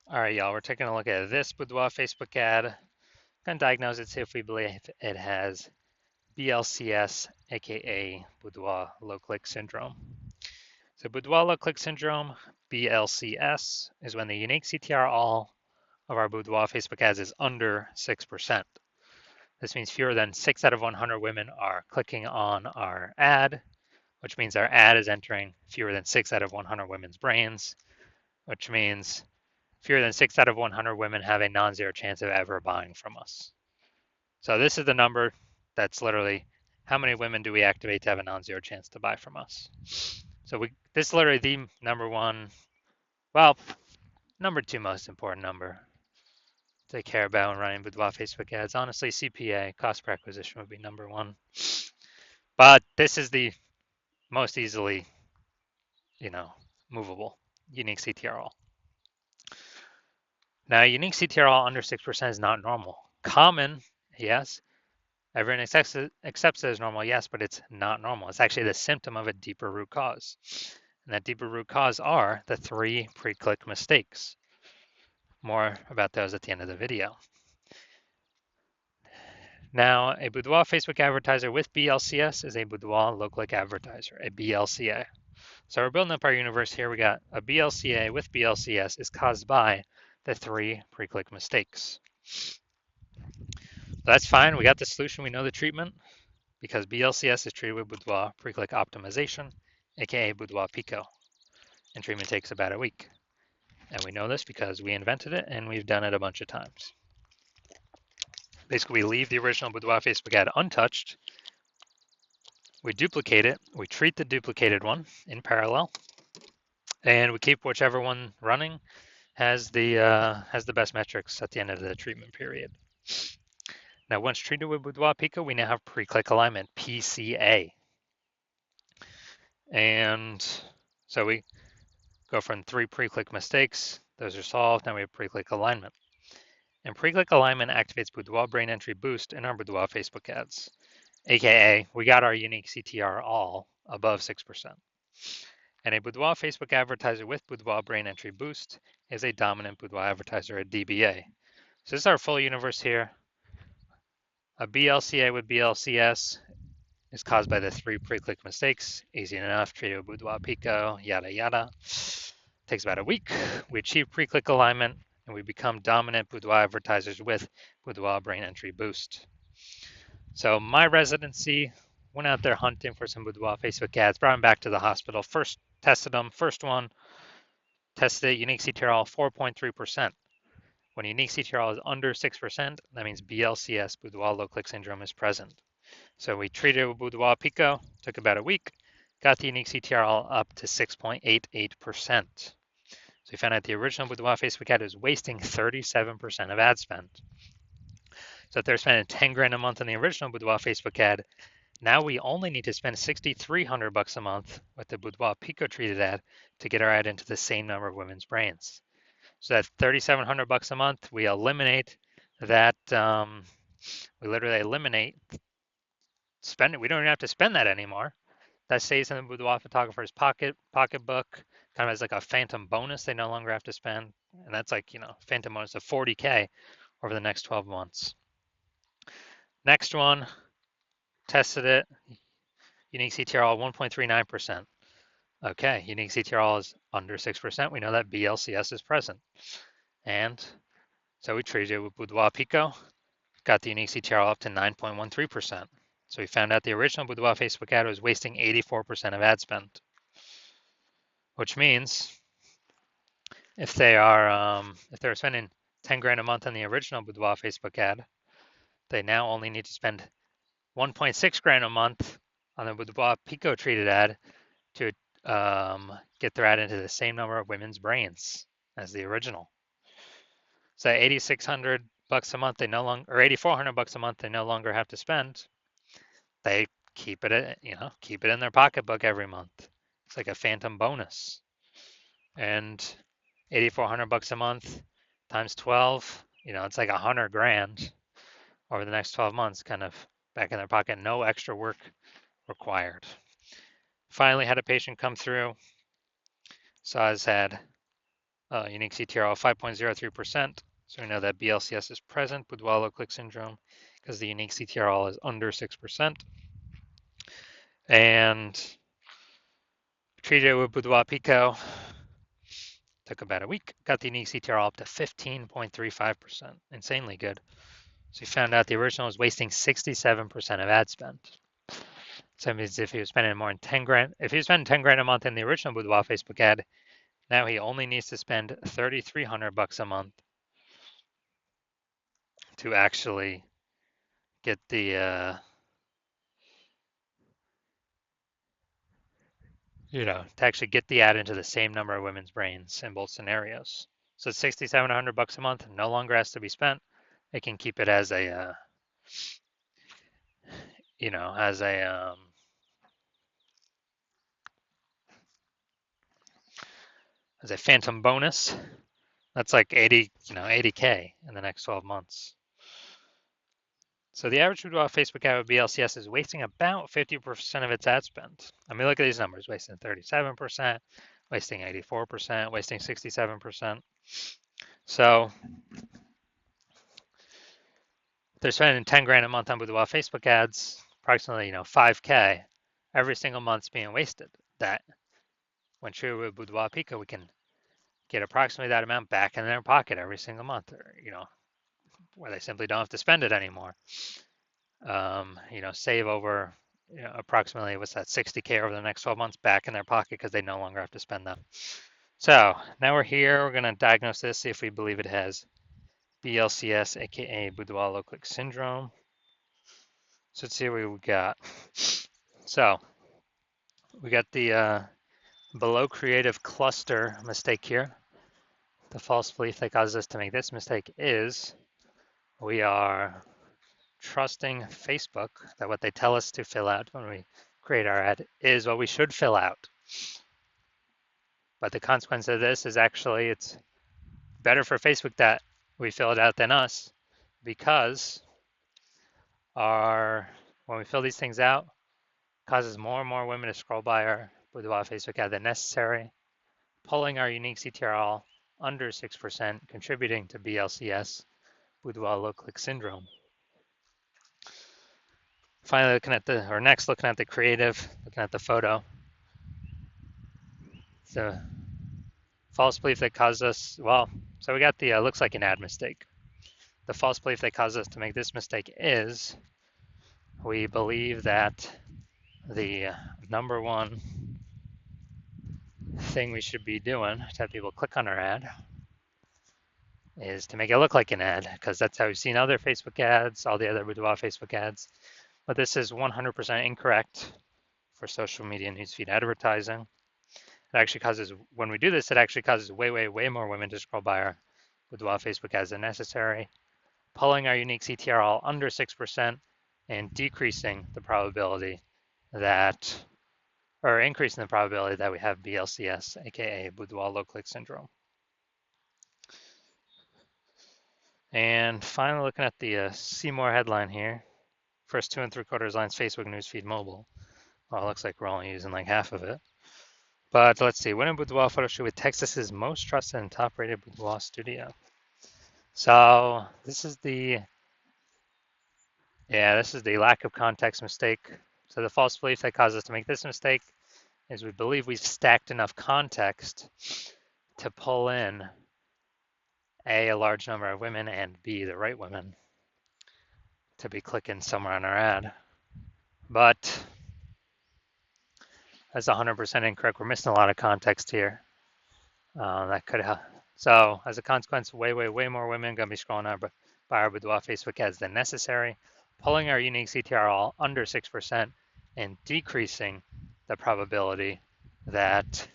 All right, y'all, we're taking a look at this Boudoir Facebook ad. Gonna diagnose it, see if we believe it has BLCS, aka Boudoir low click syndrome. So Boudoir low click syndrome, BLCS, is when the unique CTR all of our Boudoir Facebook ads is under 6%. This means fewer than 6 out of 100 women are clicking on our ad, which means our ad is entering fewer than 6 out of 100 women's brains, which means fewer than 6 out of 100 women have a non-zero chance of ever buying from us. So this is the number that's literally how many women do we activate to have a non-zero chance to buy from us. So this is literally the number one, well, number two most important number to care about when running Boudoir Facebook ads. Honestly, CPA, cost per acquisition, would be number one. But this is the most easily, movable, unique CTRL. Now, unique CTRL under 6% is not normal. Common, yes. Everyone accepts it as normal, yes, but it's not normal. It's actually the symptom of a deeper root cause. And that deeper root cause are the 3 pre-click mistakes. More about those at the end of the video. Now, a Boudoir Facebook advertiser with BLCS is a Boudoir low-click advertiser, a BLCA. So we're building up our universe here. We got a BLCA with BLCS is caused by the 3 pre-click mistakes. So that's fine. We got the solution. We know the treatment because BLCS is treated with Boudoir pre-click optimization, aka Boudoir Pico, and treatment takes about a week. And we know this because we invented it and we've done it a bunch of times. Basically, we leave the original Boudoir Facebook ad untouched. We duplicate it. We treat the duplicated one in parallel, and we keep whichever one running has the best metrics at the end of the treatment period. Now, once treated with Boudoir Pico, we now have pre-click alignment, PCA. And so we go from 3 pre-click mistakes. Those are solved. Now we have pre-click alignment. And pre-click alignment activates Boudoir brain entry boost in our Boudoir Facebook ads, aka we got our unique CTR all above 6%. And a Boudoir Facebook advertiser with Boudoir brain entry boost is a dominant Boudoir advertiser, a DBA. So this is our full universe here. A BLCA with BLCS is caused by the 3 pre-click mistakes. Easy enough, treated with Boudoir Pico, yada yada. Takes about a week. We achieve pre-click alignment and we become dominant Boudoir advertisers with Boudoir brain entry boost. So my residency, went out there hunting for some Boudoir Facebook ads, brought them back to the hospital. First tested them, first one, tested it, unique CTRL 4.3%. When unique CTRL is under 6%, that means BLCS, Boudoir low click syndrome, is present. So we treated it with Boudoir Pico, took about a week, got the unique CTRL up to 6.88%. So we found out the original Boudoir Facebook ad is wasting 37% of ad spend. So if they're spending 10 grand a month on the original Boudoir Facebook ad, now we only need to spend $6,300 a month with the Boudoir Pico treated ad to get our ad into the same number of women's brains. So that's $3,700 a month. We eliminate that. We literally eliminate spending. We don't even have to spend that anymore. That stays in the Boudoir photographer's pocketbook, kind of as like a phantom bonus they no longer have to spend. And that's like, phantom bonus of 40K over the next 12 months. Next one, tested it. Unique CTRL 1.39%. Okay, unique CTRL is under 6%. We know that BLCS is present. And so we treated it with Boudoir Pico, got the unique CTRL up to 9.13%. So we found out the original Boudoir Facebook ad was wasting 84% of ad spend, which means if they're spending 10 grand a month on the original Boudoir Facebook ad, they now only need to spend 1.6 grand a month on the Boudoir Pico treated ad to get their ad into the same number of women's brains as the original. So $8,600 a month they no longer, or $8,400 a month they no longer have to spend. They keep it, keep it in their pocketbook every month. It's like a phantom bonus. And $8,400 a month times 12, it's like 100 grand over the next 12 months, kind of back in their pocket. No extra work required. Finally had a patient come through, saw his ad, Unique CTRL 5.03%. So we know that BLCS is present, boudoir low click syndrome, because the unique CTRL is under 6%. And treated it with boudoir pico. Took about a week. Got the unique CTRL up to 15.35%. Insanely good. So we found out the original was wasting 67% of ad spend. So that means if he was spending more than 10 grand, if he was spending 10 grand a month in the original boudoir Facebook ad, now he only needs to spend 3,300 bucks a month to actually get the to actually get the ad into the same number of women's brains in both scenarios. So it's 6,700 bucks a month, no longer has to be spent. They can keep it as a as a phantom bonus. That's like 80K in the next 12 months. So the average boudoir Facebook ad with BLCS is wasting about 50% of its ad spend. I mean, look at these numbers: wasting 37%, wasting 84%, wasting 67%. So they're spending 10 grand a month on boudoir Facebook ads, approximately 5K every single month's being wasted. That when true with boudoir pico, we can get approximately that amount back in their pocket every single month, or where they simply don't have to spend it anymore. Save over approximately 60K over the next 12 months back in their pocket because they no longer have to spend them. So now we're here. We're going to diagnose this, see if we believe it has BLCS, aka boudoir low click syndrome. So let's see what we got. So we got the below creative cluster mistake here. The false belief that causes us to make this mistake is we are trusting Facebook that what they tell us to fill out when we create our ad is what we should fill out. But the consequence of this is actually it's better for Facebook that we fill it out than us, because when we fill these things out, it causes more and more women to scroll by our boudoir Facebook ad than necessary, pulling our unique CTRL under 6%, contributing to BLCS, boudoir low click syndrome. Finally, looking at the creative, looking at the photo. The false belief that caused us, so we got the looks like an ad mistake. The false belief that caused us to make this mistake is we believe that the number one thing we should be doing to have people click on our ad is to make it look like an ad, because that's how we've seen other Facebook ads, all the other boudoir Facebook ads. But this is 100% incorrect for social media newsfeed advertising. It actually causes, when we do this, it actually causes way, way, way more women to scroll by our boudoir Facebook ads than necessary, pulling our unique CTRL under 6% and decreasing the probability that, or increasing the probability that we have BLCS, aka boudoir low click syndrome. And finally, looking at the see more headline here, first 2 3/4 lines, Facebook newsfeed mobile. Well, it looks like we're only using like half of it. But let's see, when a boudoir photo shoot with Texas's most trusted and top rated boudoir studio. So this is the lack of context mistake. So the false belief that caused us to make this mistake is we believe we've stacked enough context to pull in A, a large number of women, and B, the right women to be clicking somewhere on our ad. But that's 100% incorrect. We're missing a lot of context here. That could help. So as a consequence, way, way, way more women going to be scrolling by our boudoir Facebook ads than necessary, pulling our unique CTRL under 6% and decreasing the probability that,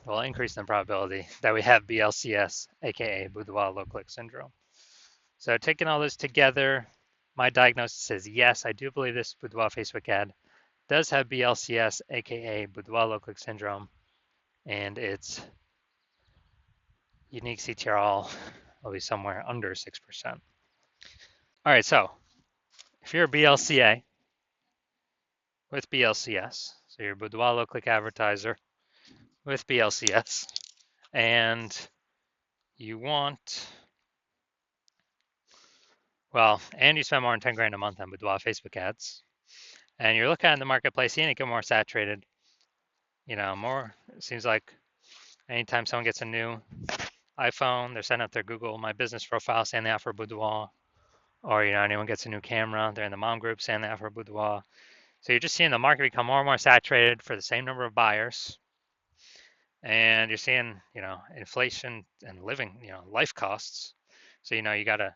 increasing the probability that we have BLCS, aka boudoir low click syndrome. So taking all this together, my diagnosis is yes, I do believe this boudoir Facebook ad does have BLCS, aka boudoir low click syndrome, and its unique CTRL will be somewhere under 6%. All right, so if you're a BLCA with BLCS, so you're a boudoir low click advertiser with BLCS, and you want, well, and you spend more than 10 grand a month on Boudoir Facebook ads, and you're looking at the marketplace, seeing it get more saturated, more, it seems like anytime someone gets a new iPhone, they're setting up their Google My Business profile saying they offer Boudoir, or, anyone gets a new camera, they're in the mom group saying they offer Boudoir. So you're just seeing the market become more and more saturated for the same number of buyers. And you're seeing, inflation and living, life costs. So, you got to,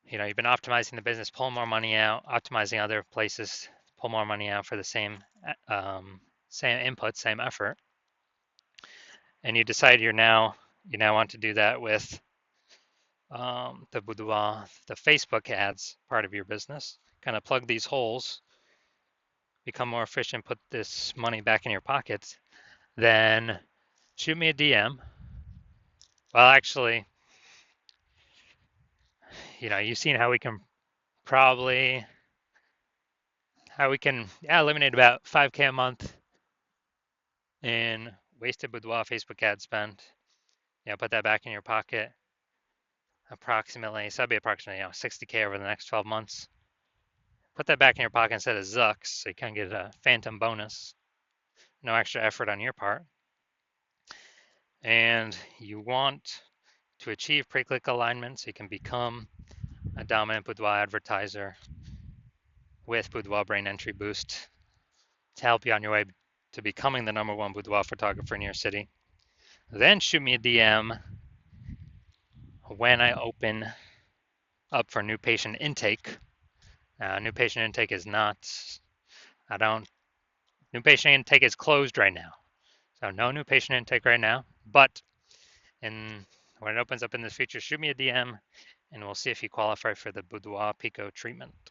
you've been optimizing the business, pulling more money out, optimizing other places, pull more money out for the same input, same effort. And you decide you now want to do that with the Boudoir, the Facebook ads part of your business. Kind of plug these holes, become more efficient, put this money back in your pockets. Then shoot me a DM. Well, actually, you've seen how we can probably eliminate about 5K a month in wasted Boudoir Facebook ad spend. Put that back in your pocket. Approximately, so that'd be approximately 60K over the next 12 months. Put that back in your pocket instead of Zucks, so you can get a phantom bonus. No extra effort on your part. And you want to achieve pre-click alignment so you can become a dominant Boudoir advertiser with Boudoir Brain Entry Boost to help you on your way to becoming the #1 boudoir photographer in your city. Then shoot me a DM when I open up for new patient intake. New patient intake is not, new patient intake is closed right now. So no new patient intake right now, but when it opens up in the future, shoot me a DM and we'll see if you qualify for the Boudoir Pico treatment.